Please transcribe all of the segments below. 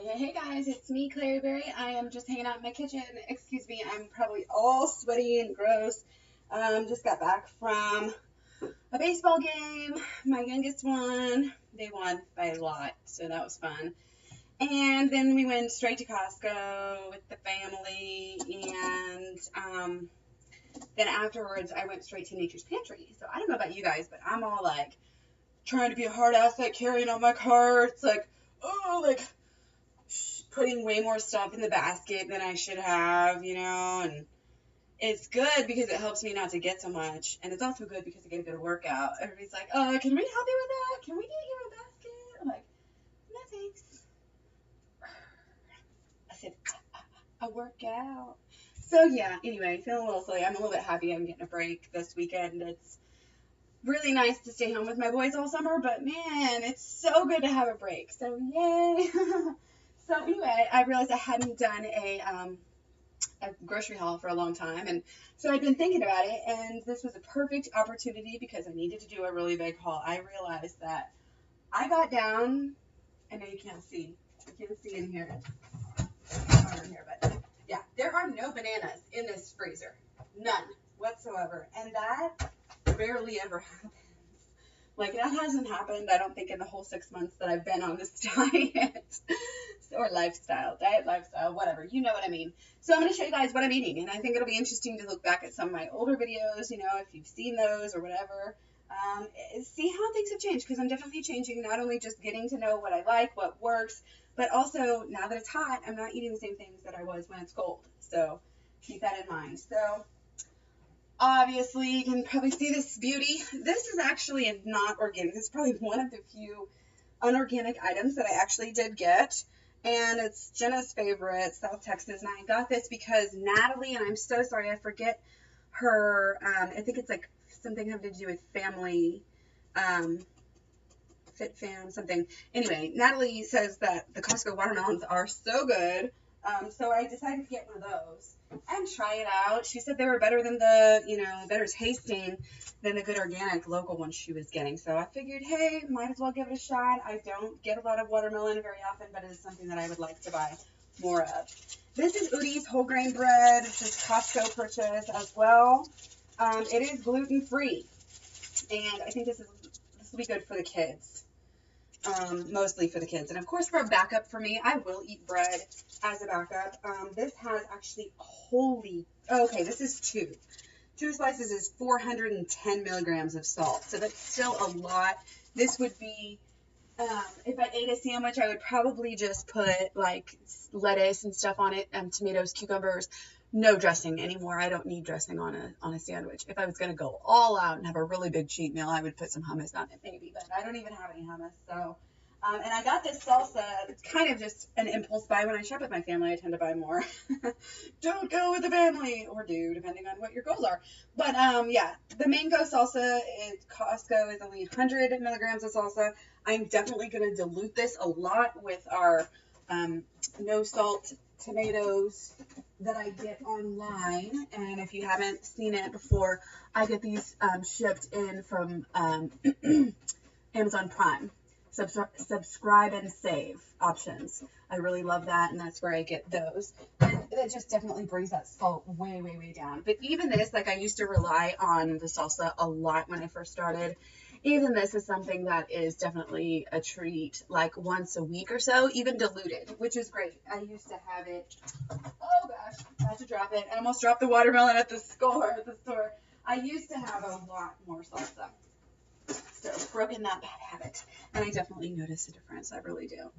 Hey guys, it's me, Clary Berry. I am just hanging out in my kitchen. Excuse me, I'm probably all sweaty and gross. Just got back from a baseball game. My youngest won. They won by a lot, so that was fun. And then we went straight to Costco with the family, and then afterwards I went straight to Nature's Pantry. So I don't know about you guys, but I'm all like trying to be a hard ass, like carrying all my carts, like, oh, like putting way more stuff in the basket than I should have, and it's good because it helps me not to get so much, and it's also good because I get a good workout. Everybody's like, oh, can we help you with that? Can we get you a basket? I'm like, no thanks. I said, I work out. So yeah, anyway, feeling a little silly. I'm a little bit happy I'm getting a break this weekend. It's really nice to stay home with my boys all summer, but man, it's so good to have a break. So yay. So anyway, I realized I hadn't done a grocery haul for a long time, and so I've been thinking about it, and this was a perfect opportunity because I needed to do a really big haul. I realized that I got down, I know you can't see in here, but yeah, there are no bananas in this freezer, none whatsoever, and that barely ever happens. Like, that hasn't happened, I don't think, in the whole 6 months that I've been on this diet. Or diet lifestyle, whatever. You know what I mean. So I'm going to show you guys what I'm eating. And I think it'll be interesting to look back at some of my older videos, if you've seen those or whatever. See how things have changed. Because I'm definitely changing, not only just getting to know what I like, what works, but also, now that it's hot, I'm not eating the same things that I was when it's cold. So keep that in mind. So obviously, you can probably see this beauty. This is actually not organic. This is probably one of the few unorganic items that I actually did get. And it's Jenna's favorite, South Texas. And I got this because Natalie, and I'm so sorry, I forget her, I think it's like something having to do with family, Fit Fam, something. Anyway, Natalie says that the Costco watermelons are so good. So I decided to get one of those and try it out. She said they were better than better tasting than the good organic local ones she was getting. So I figured, hey, might as well give it a shot. I don't get a lot of watermelon very often, but it is something that I would like to buy more of. This is Udi's whole grain bread. This is Costco purchase as well. It is gluten-free, and I think this will be good for the kids. Mostly for the kids. And of course, for a backup for me, I will eat bread as a backup. This has actually, this is two. 2 slices is 410 milligrams of salt. So that's still a lot. This would be, if I ate a sandwich, I would probably just put like lettuce and stuff on it, tomatoes, cucumbers, no dressing anymore. I don't need dressing on a sandwich. If I was going to go all out and have a really big cheat meal, I would put some hummus on it maybe, but I don't even have any hummus. So, and I got this salsa. It's kind of just an impulse buy. When I shop with my family, I tend to buy more. Don't go with the family, or do, depending on what your goals are. But yeah, the mango salsa at Costco is only 100 milligrams of salsa. I'm definitely going to dilute this a lot with our no salt tomatoes that I get online. And if you haven't seen it before, I get these shipped in from Amazon Prime. Subscribe and save options. I really love that, and that's where I get those. And that just definitely brings that salt way, way, way down. But even this, like, I used to rely on the salsa a lot when I first started. Even this is something that is definitely a treat, like once a week or so, even diluted, which is great. I used to have it. Oh gosh, I had to drop it. I almost dropped the watermelon at the store. I used to have a lot more salsa. So broken that bad habit, and I definitely notice a difference. I really do.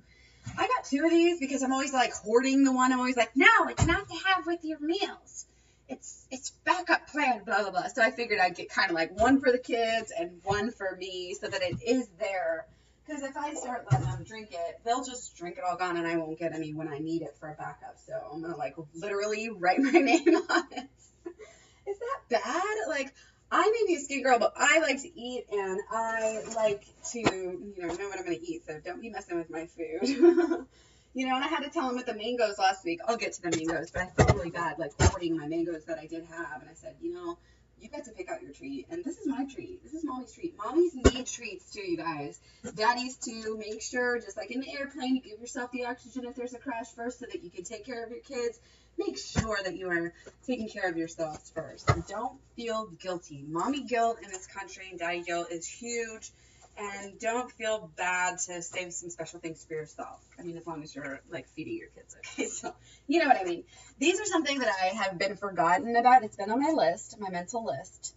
I got 2 of these because I'm always like hoarding the one. I'm always like, no, it's not to have with your meals. It's backup plan, blah, blah, blah. So I figured I'd get kind of like one for the kids and one for me so that it is there. Because if I start letting them drink it, they'll just drink it all gone, and I won't get any when I need it for a backup. So I'm going to like literally write my name on it. Is that bad? Like, I may be a skinny girl, but I like to eat, and I like to, know what I'm going to eat. So don't be messing with my food. And I had to tell him with the mangoes last week. I'll get to the mangoes, but I felt really bad, like, hoarding my mangoes that I did have. And I said, you got to pick out your treat. And this is my treat. This is mommy's treat. Mommies need treats too, you guys. Daddies too. Make sure, just like in the airplane, you give yourself the oxygen if there's a crash first so that you can take care of your kids. Make sure that you are taking care of yourselves first. And don't feel guilty. Mommy guilt in this country and daddy guilt is huge. And don't feel bad to save some special things for yourself. I mean, as long as you're, like, feeding your kids, okay? So, you know what I mean. These are something that I have been forgotten about. It's been on my list, my mental list.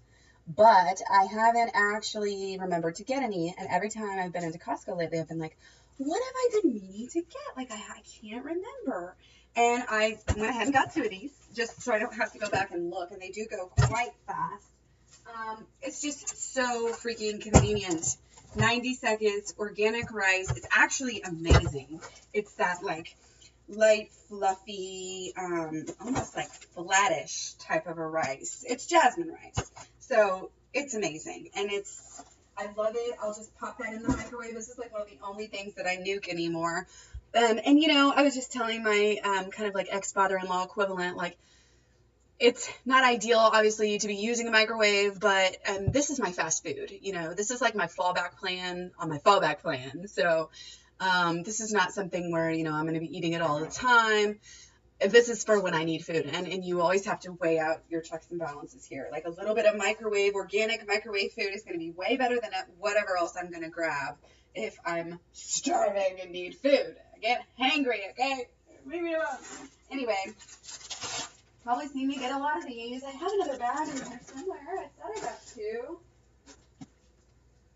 But I haven't actually remembered to get any. And every time I've been into Costco lately, I've been like, what have I been meaning to get? Like, I can't remember. And I went ahead and got 2 of these, just so I don't have to go back and look. And they do go quite fast. It's just so freaking convenient. 90 seconds, organic rice. It's actually amazing. It's that like light, fluffy, almost like flattish type of a rice. It's jasmine rice. So it's amazing. And I love it. I'll just pop that in the microwave. This is like one of the only things that I nuke anymore. And you know, I was just telling my kind of like ex-father-in-law equivalent, like, it's not ideal, obviously, to be using a microwave, but this is my fast food. You know, this is like my fallback plan on my fallback plan. So this is not something where, you know, I'm going to be eating it all the time. This is for when I need food. And you always have to weigh out your checks and balances here. Like a little bit of organic microwave food is going to be way better than whatever else I'm going to grab if I'm starving and need food. I get hangry, okay? Leave me alone. Anyway. Probably seen me get a lot of these. I have another bag in here somewhere. I thought I got 2.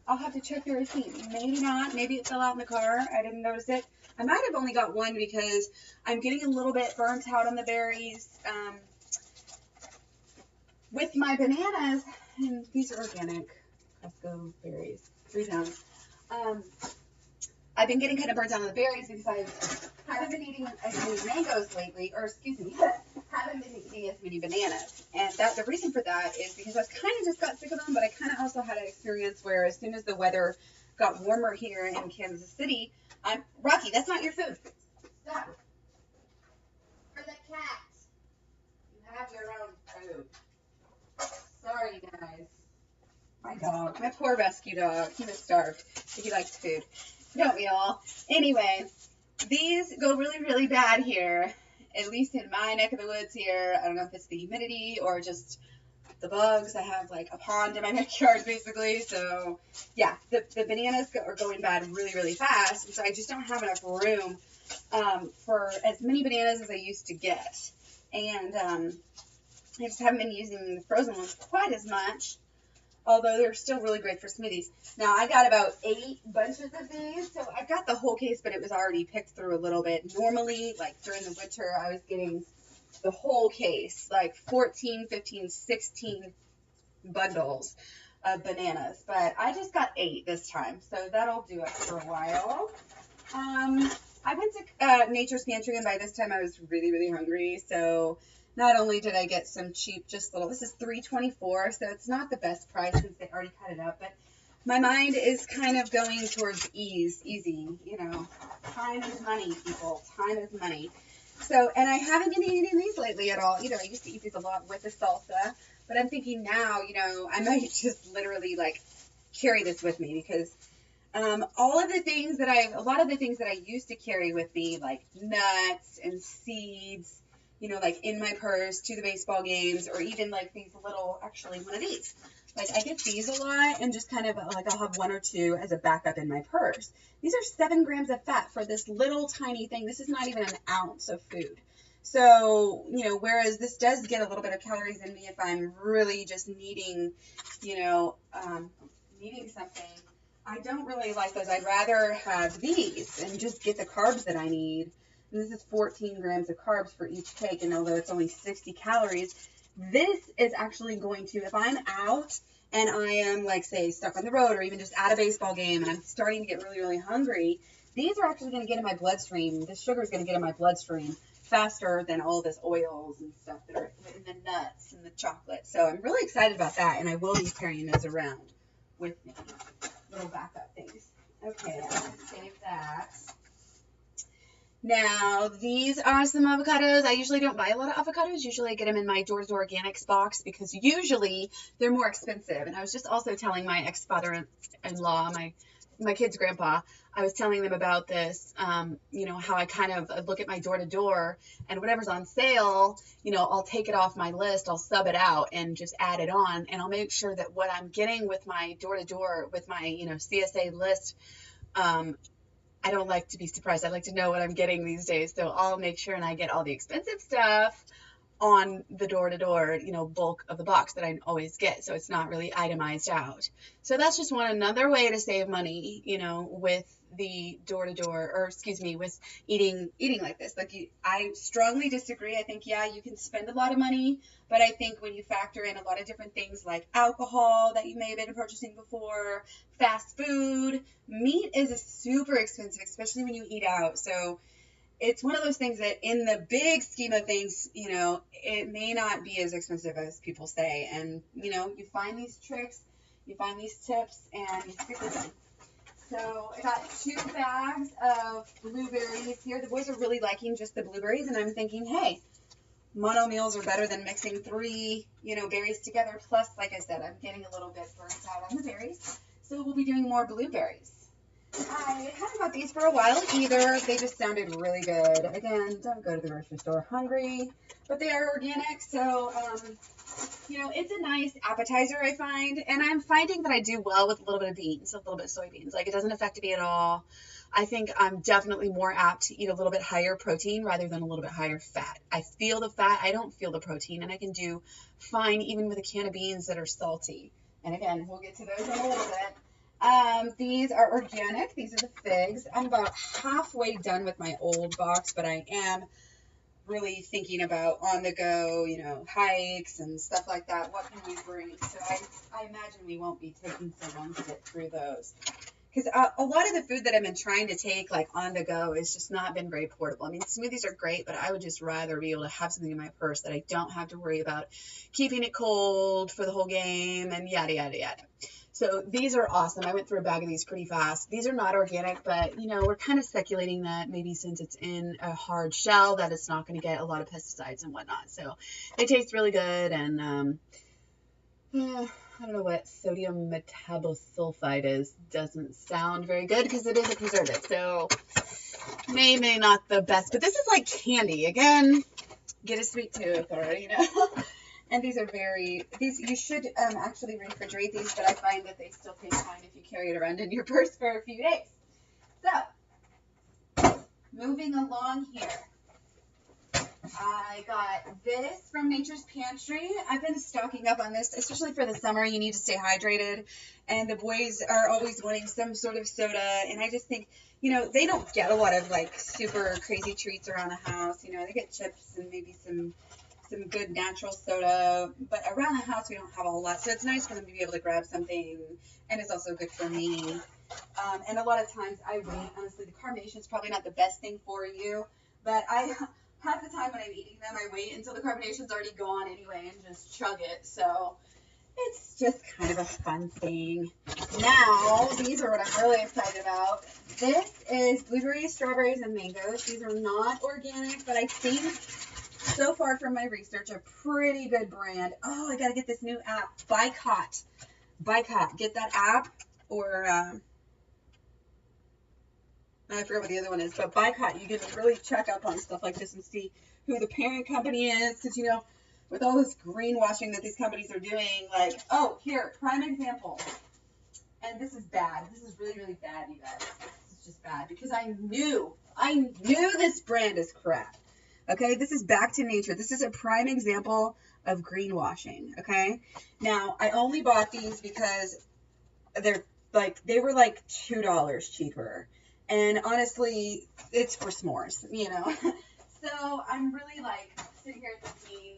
I'll have to check the receipt. Maybe not. Maybe it fell out in the car. I didn't notice it. I might have only got 1 because I'm getting a little bit burnt out on the berries. With my bananas, and these are organic Costco berries, 3 pounds. I've been getting kind of burnt out on the berries because I haven't been eating as many mangoes lately, or excuse me, haven't been eating as many bananas. And the reason for that is because I kind of just got sick of them, but I kind of also had an experience where as soon as the weather got warmer here in Kansas City, Rocky, that's not your food. Stop. For the cat. You have your own food. Sorry, guys. My dog, my poor rescue dog, he was starved. He likes food. Don't we all? Anyway, these go really, really bad here, at least in my neck of the woods here. I don't know if it's the humidity or just the bugs. I have like a pond in my backyard basically. So yeah, the bananas are going bad really, really fast. And so I just don't have enough room for as many bananas as I used to get. And I just haven't been using the frozen ones quite as much. Although they're still really great for smoothies. Now, I got about 8 bunches of these. So I got the whole case, but it was already picked through a little bit. Normally, like during the winter, I was getting the whole case, like 14, 15, 16 bundles of bananas. But I just got 8 this time. So that'll do us for a while. I went to Nature's Pantry, and by this time I was really, really hungry. So not only did I get some cheap, just little, this is $3.24, so it's not the best price since they already cut it up, but my mind is kind of going towards easy, you know, time is money, people, time is money. So, and I haven't been eating these lately at all, you know, I used to eat these a lot with the salsa, but I'm thinking now, you know, I might just literally, like, carry this with me, because a lot of the things that I used to carry with me, like nuts and seeds, you know, like in my purse to the baseball games, or even like these little, actually one of these. Like I get these a lot and just kind of like I'll have 1 or 2 as a backup in my purse. These are 7 grams of fat for this little tiny thing. This is not even an ounce of food. So, you know, whereas this does get a little bit of calories in me if I'm really just needing, you know, needing something, I don't really like those. I'd rather have these and just get the carbs that I need. And this is 14 grams of carbs for each cake, and although it's only 60 calories, this is actually going to, if I'm out and I am, like, say, stuck on the road or even just at a baseball game and I'm starting to get really, really hungry, these are actually going to get in my bloodstream. This sugar is going to get in my bloodstream faster than all this oils and stuff that are in the nuts and the chocolate. So I'm really excited about that, and I will be carrying those around with me. Little backup things. Okay, I'm going to save that. Now, these are some avocados. I usually don't buy a lot of avocados. Usually I get them in my door-to-door organics box because usually they're more expensive. And I was just also telling my ex-father-in-law, my kid's grandpa, I was telling them about this, you know, how I kind of look at my door-to-door and whatever's on sale, you know, I'll take it off my list, I'll sub it out and just add it on. And I'll make sure that what I'm getting with my door-to-door, with my, you know, CSA list, I don't like to be surprised. I like to know what I'm getting these days. So I'll make sure and I get all the expensive stuff on the door-to-door, you know, bulk of the box that I always get. So it's not really itemized out. So that's just another way to save money, you know, with the door-to-door, or excuse me, with eating like this. Like, I strongly disagree. I think, yeah, you can spend a lot of money, but I think when you factor in a lot of different things like alcohol that you may have been purchasing before, fast food, meat is super expensive, especially when you eat out. So it's one of those things that in the big scheme of things, you know, it may not be as expensive as people say. And, you know, you find these tricks, you find these tips, and you stick with them. So I got 2 bags of blueberries here. The boys are really liking just the blueberries, and I'm thinking, hey, mono meals are better than mixing 3, you know, berries together. Plus, like I said, I'm getting a little bit burnt out on the berries, so we'll be doing more blueberries. I haven't bought these for a while either. They just sounded really good. Again, don't go to the grocery store hungry, but they are organic, so you know, it's a nice appetizer, I find. And I'm finding that I do well with a little bit of beans, a little bit of soybeans. Like, it doesn't affect me at all. I think I'm definitely more apt to eat a little bit higher protein rather than a little bit higher fat. I feel the fat, I don't feel the protein, and I can do fine even with a can of beans that are salty. And again, we'll get to those in a little bit. These are organic. These are the figs. I'm about halfway done with my old box, but I am really thinking about on the go, you know, hikes and stuff like that. What can we bring? So I imagine we won't be taking so long to get through those. Because a lot of the food that I've been trying to take, like, on the go has just not been very portable. I mean, smoothies are great, but I would just rather be able to have something in my purse that I don't have to worry about keeping it cold for the whole game and yada, yada, yada. So these are awesome. I went through a bag of these pretty fast. These are not organic, but, you know, we're kind of speculating that maybe since it's in a hard shell that it's not going to get a lot of pesticides and whatnot. So they taste really good, and I don't know what sodium metabosulfite is. Doesn't sound very good because it is a preservative. So may not the best, but this is like candy. Again, get a sweet tooth, or, you know. And these are you should actually refrigerate these, but I find that they still taste fine if you carry it around in your purse for a few days. So, moving along here. I got this from Nature's Pantry. I've been stocking up on this, especially for the summer. You need to stay hydrated, and the boys are always wanting some sort of soda, and I just think, you know, they don't get a lot of, like, super crazy treats around the house. You know, they get chips and maybe some good natural soda, but around the house we don't have a whole lot, so it's nice for them to be able to grab something, and it's also good for me. And a lot of times I wait. Honestly, the carbonation is probably not the best thing for you, but half the time when I'm eating them, I wait until the carbonation's already gone anyway and just chug it. So it's just kind of a fun thing. Now, these are what I'm really excited about. This is blueberries, strawberries, and mangoes. These are not organic, but I think so far from my research, a pretty good brand. Oh, I got to get this new app, Bicot. Get that app, or I forget what the other one is, but Bicot, you can really check up on stuff like this and see who the parent company is, because, you know, with all this greenwashing that these companies are doing, like, oh, here, prime example. And this is bad. This is really, really bad, you guys. This is just bad, because I knew this brand is crap. Okay, this is Back to Nature. This is a prime example of greenwashing, okay? Now, I only bought these because they were like $2 cheaper. And honestly, it's for s'mores, you know? So I'm really, like, sitting here thinking,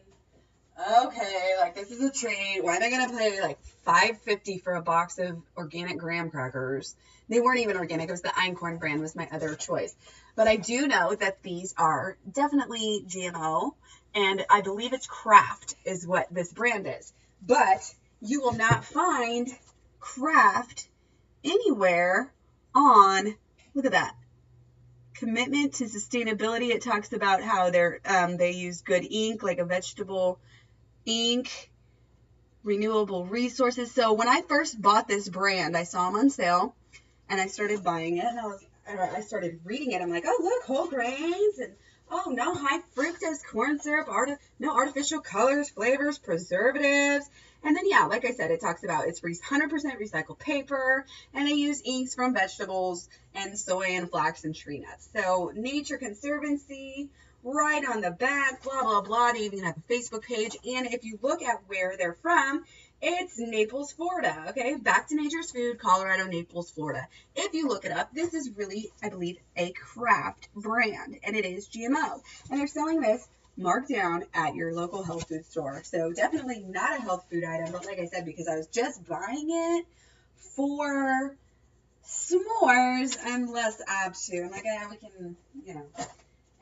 okay, like, this is a treat. Why am I going to pay, like, $5.50 for a box of organic graham crackers? They weren't even organic. It was the Einkorn brand was my other choice. But I do know that these are definitely GMO, and I believe it's Kraft is what this brand is. But you will not find Kraft anywhere on, look at that, commitment to sustainability. It talks about how they use good ink, like a vegetable ink, renewable resources. So when I first bought this brand, I saw them on sale, and I started buying it, and I started reading it. I'm like, oh, look, whole grains, and oh, no high fructose corn syrup, no artificial colors, flavors, preservatives. And then, yeah, like I said, it talks about it's 100% recycled paper, and they use inks from vegetables and soy and flax and tree nuts. So Nature Conservancy, right on the back, blah, blah, blah. They even have a Facebook page. And if you look at where they're from, it's Naples, Florida, okay? Back to Nature's Food, Colorado, Naples, Florida. If you look it up, this is really, I believe, a craft brand, and it is GMO. And they're selling this marked down at your local health food store. So definitely not a health food item, but like I said, because I was just buying it for s'mores, I'm less apt to. I'm like, yeah, we can, you know,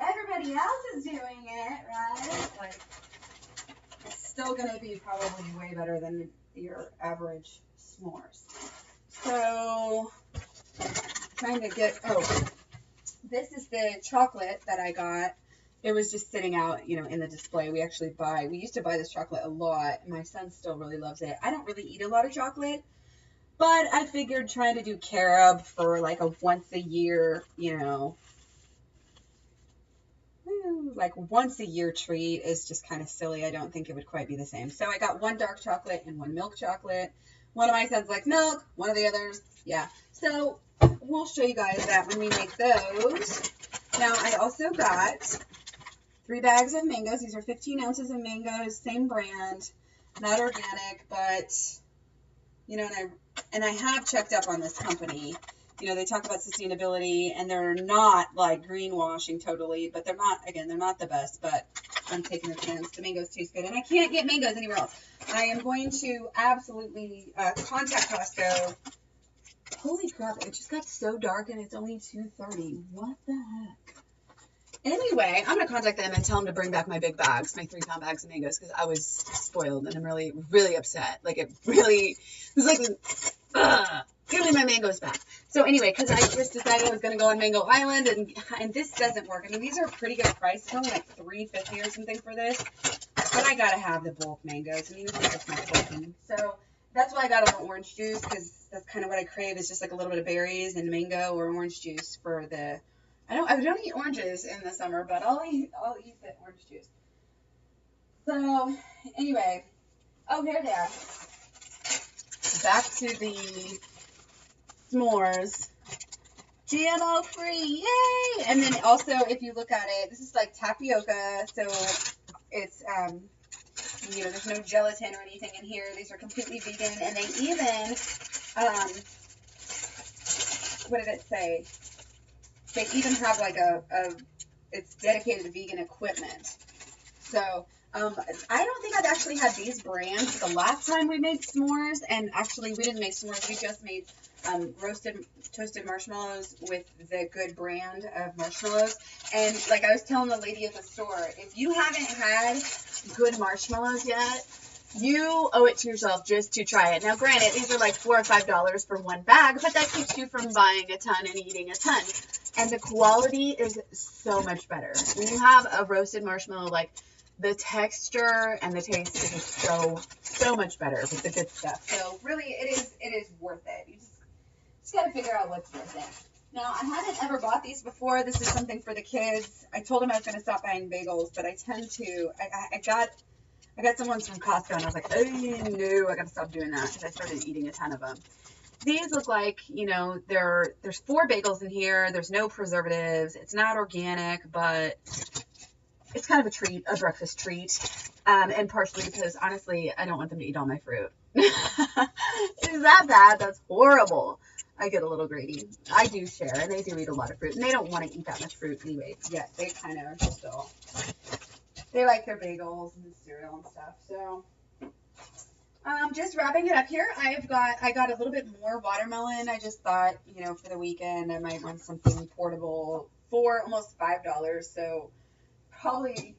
everybody else is doing it, right? Like, it's still going to be probably way better than your average s'mores. So, trying to get, this is the chocolate that I got. It was just sitting out, you know, in the display. We used to buy this chocolate a lot. My son still really loves it. I don't really eat a lot of chocolate, but I figured trying to do carob for like a once a year, you know, like once a year treat is just kind of silly. I don't think it would quite be the same. So I got one dark chocolate and one milk chocolate. One of my sons likes milk, one of the others, yeah. So we'll show you guys that when we make those. Now I also got 3 bags of mangoes. These are 15 ounces of mangoes, same brand, not organic, but, you know, and I have checked up on this company. You know, they talk about sustainability, and they're not like greenwashing totally, but they're not the best, but I'm taking a chance. The mangoes taste good, and I can't get mangoes anywhere else. I am going to absolutely contact Costco. Holy crap, it just got so dark, and it's only 2:30. What the heck? Anyway, I'm going to contact them and tell them to bring back my big bags, my 3-pound bags of mangoes, because I was spoiled, and I'm really, really upset. Like, it really was like, give me my mangoes back. So anyway, because I just decided I was going to go on Mango Island, and this doesn't work. I mean, these are a pretty good price. It's only like $3.50 or something for this, but I got to have the bulk mangoes. I mean, this is just not working. So that's why I got all the orange juice, because that's kind of what I crave, is just like a little bit of berries and mango or orange juice for the... I don't eat oranges in the summer, but I'll eat the orange juice. So anyway, oh, here they are. Back to the s'mores. GMO free, yay! And then also, if you look at it, this is like tapioca, so it's you know, there's no gelatin or anything in here. These are completely vegan, and they even what did it say? They even have like it's dedicated to vegan equipment. So I don't think I've actually had these brands the last time we made s'mores, and actually we didn't make s'mores. We just made toasted marshmallows with the Good brand of marshmallows. And like I was telling the lady at the store, if you haven't had Good marshmallows yet, you owe it to yourself just to try it. Now, granted, these are like $4 or $5 for one bag, but that keeps you from buying a ton and eating a ton. And the quality is so much better. When you have a roasted marshmallow, like the texture and the taste is just so much better with the good stuff. So really, it is worth it. You just got to figure out what's worth it. Now, I haven't ever bought these before. This is something for the kids. I told them I was going to stop buying bagels, but I tend to. I got some ones from Costco, and I was like, oh, no, I got to stop doing that, because I started eating a ton of them. These look like, you know, there's 4 bagels in here. There's no preservatives. It's not organic, but it's kind of a treat, a breakfast treat. And partially because, honestly, I don't want them to eat all my fruit. Is that bad? That's horrible. I get a little greedy. I do share, and they do eat a lot of fruit. And they don't want to eat that much fruit anyway. Yet they kind of are still... They like their bagels and cereal and stuff. So, just wrapping it up here, I got a little bit more watermelon. I just thought, you know, for the weekend, I might want something portable for almost $5. So, probably,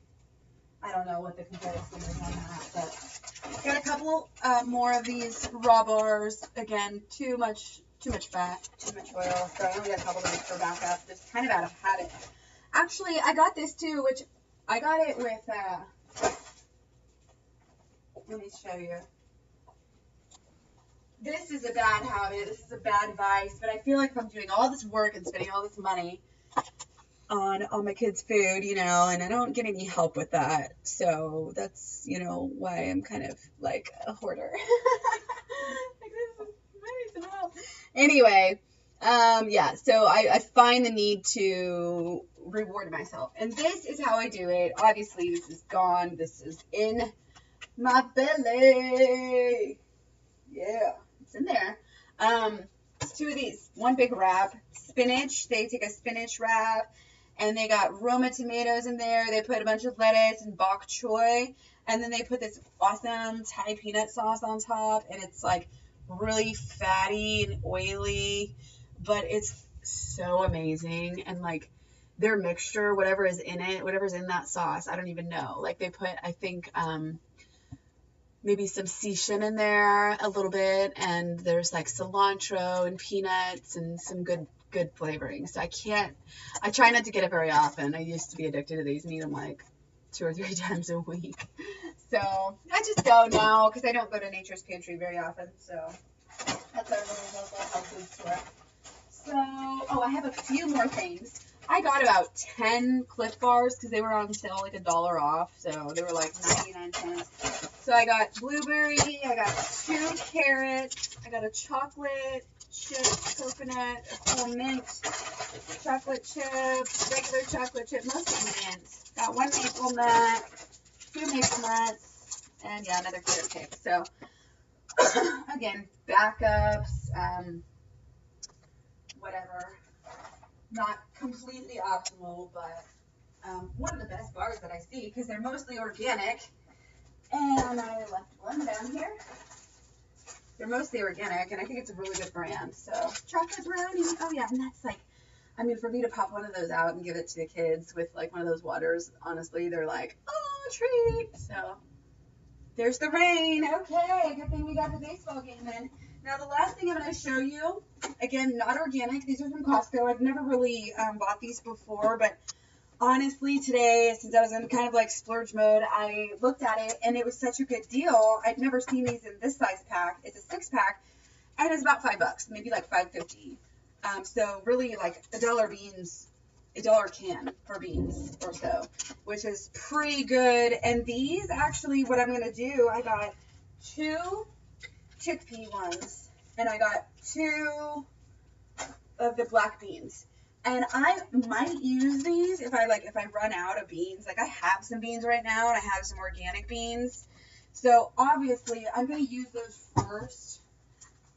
I don't know what the comparison is on that, but got a couple more of these raw bars. Again, too much too much fat, too much oil. So I only got a couple of these for backup, just kind of out of habit. Actually, I got this too, which I got it with, let me show you. This is a bad habit. This is a bad vice, but I feel like if I'm doing all this work and spending all this money on all my kids' food, you know, and I don't get any help with that. So that's, you know, why I'm kind of like a hoarder. Like, this is, I need some help. Anyway, yeah, so I find the need to reward myself. And this is how I do it. Obviously, this is gone. This is in my belly. Yeah, it's in there. It's two of these. One big wrap. Spinach. They take a spinach wrap. And they got Roma tomatoes in there. They put a bunch of lettuce and bok choy. And then they put this awesome Thai peanut sauce on top. And it's like really fatty and oily. But it's so amazing. And like their mixture, whatever is in it, whatever's in that sauce, I don't even know. Like they put, I think, maybe some session in there a little bit. And there's like cilantro and peanuts and some good flavoring. So I try not to get it very often. I used to be addicted to these and eat them like 2 or 3 times a week. So I just go now because I don't go to Nature's Pantry very often. So that's our little local health food store. So, oh, I have a few more things. I got about 10 Cliff Bars because they were on sale like $1 off. So they were like 99 cents. So I got blueberry, I got 2 carrots, I got a chocolate chip coconut, a full mint chocolate chip, regular chocolate chip, mostly mint. Got 1 maple nut, 2 maple nuts, and yeah, another carrot cake. So again, backups, whatever. Not completely optimal, but one of the best bars that I see because they're mostly organic. And I left one down here. They're mostly organic, and I think it's a really good brand. So, chocolate brownie. Oh, yeah, and that's like, I mean, for me to pop one of those out and give it to the kids with like one of those waters, honestly, they're like, oh, treat. So, there's the rain. Okay, good thing we got the baseball game in. Now, the last thing I'm going to show you, again, not organic. These are from Costco. I've never really bought these before, but honestly, today, since I was in kind of like splurge mode, I looked at it, and it was such a good deal. I'd never seen these in this size pack. It's a 6-pack, and it's about $5, maybe like $5.50. So really like $1 beans, $1 can for beans or so, which is pretty good. And these, actually, what I'm going to do, I got 2 chickpea ones, and I got 2 of the black beans. And I might use these if I run out of beans. Like I have some beans right now, and I have some organic beans. So obviously I'm going to use those first.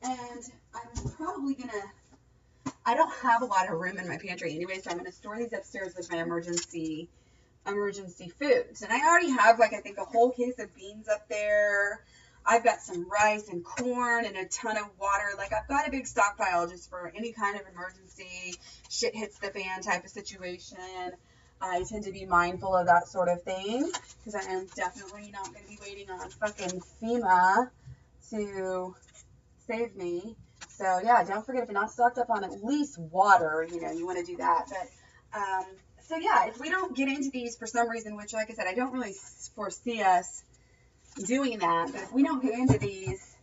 And I'm probably going to, I don't have a lot of room in my pantry anyway, so I'm going to store these upstairs with my emergency foods. And I already have like, I think a whole case of beans up there. I've got some rice and corn and a ton of water. Like I've got a big stockpile just for any kind of emergency, shit hits the fan type of situation. I tend to be mindful of that sort of thing because I am definitely not going to be waiting on fucking FEMA to save me. So yeah, don't forget if you're not stocked up on at least water, you know, you want to do that. But so yeah, if we don't get into these for some reason, which like I said, I don't really foresee us doing that, but if we don't get into these,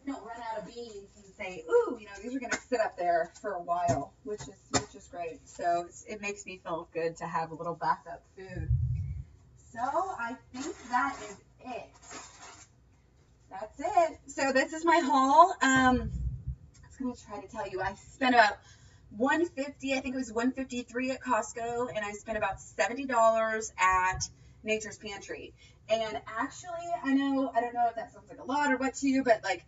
we don't run out of beans and say, ooh, you know, these are going to sit up there for a while, which is great. So it makes me feel good to have a little backup food. So I think that is it. That's it. So this is my haul. I was going to try to tell you, I spent about $150, I think it was $153 at Costco, and I spent about $70 at Nature's Pantry. And actually, I don't know if that sounds like a lot or what to you, but like,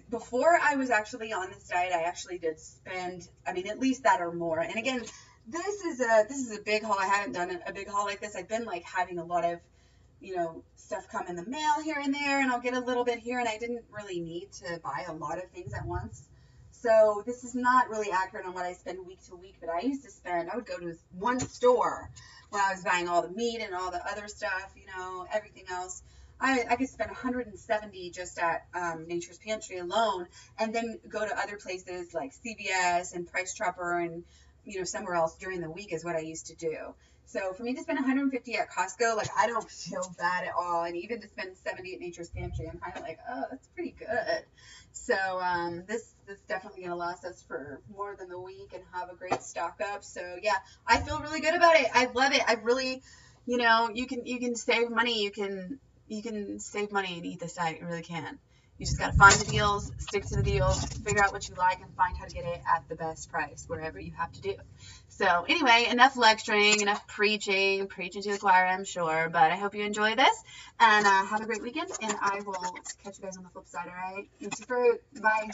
before I was actually on this diet, I actually did spend, I mean, at least that or more. And again, this is a big haul. I haven't done a big haul like this. I've been like having a lot of, you know, stuff come in the mail here and there, and I'll get a little bit here, and I didn't really need to buy a lot of things at once. So this is not really accurate on what I spend week to week, but I would go to one store when I was buying all the meat and all the other stuff, you know, everything else. I could spend 170 just at Nature's Pantry alone, and then go to other places like CVS and Price Chopper and somewhere else during the week is what I used to do. So for me to spend 150 at Costco, like I don't feel bad at all, and even to spend 70 at Nature's Pantry, I'm kind of like, oh, that's pretty good. So this definitely gonna last us for more than the week and have a great stock up. So yeah, I feel really good about it. I love it. I really, you can save money. You can save money and eat this diet. You really can. You just got to find the deals, stick to the deals, figure out what you like, and find how to get it at the best price wherever you have to do. So anyway, enough lecturing, enough preaching to the choir, I'm sure. But I hope you enjoy this, and have a great weekend, and I will catch you guys on the flip side, all right? Eat your fruit. Bye.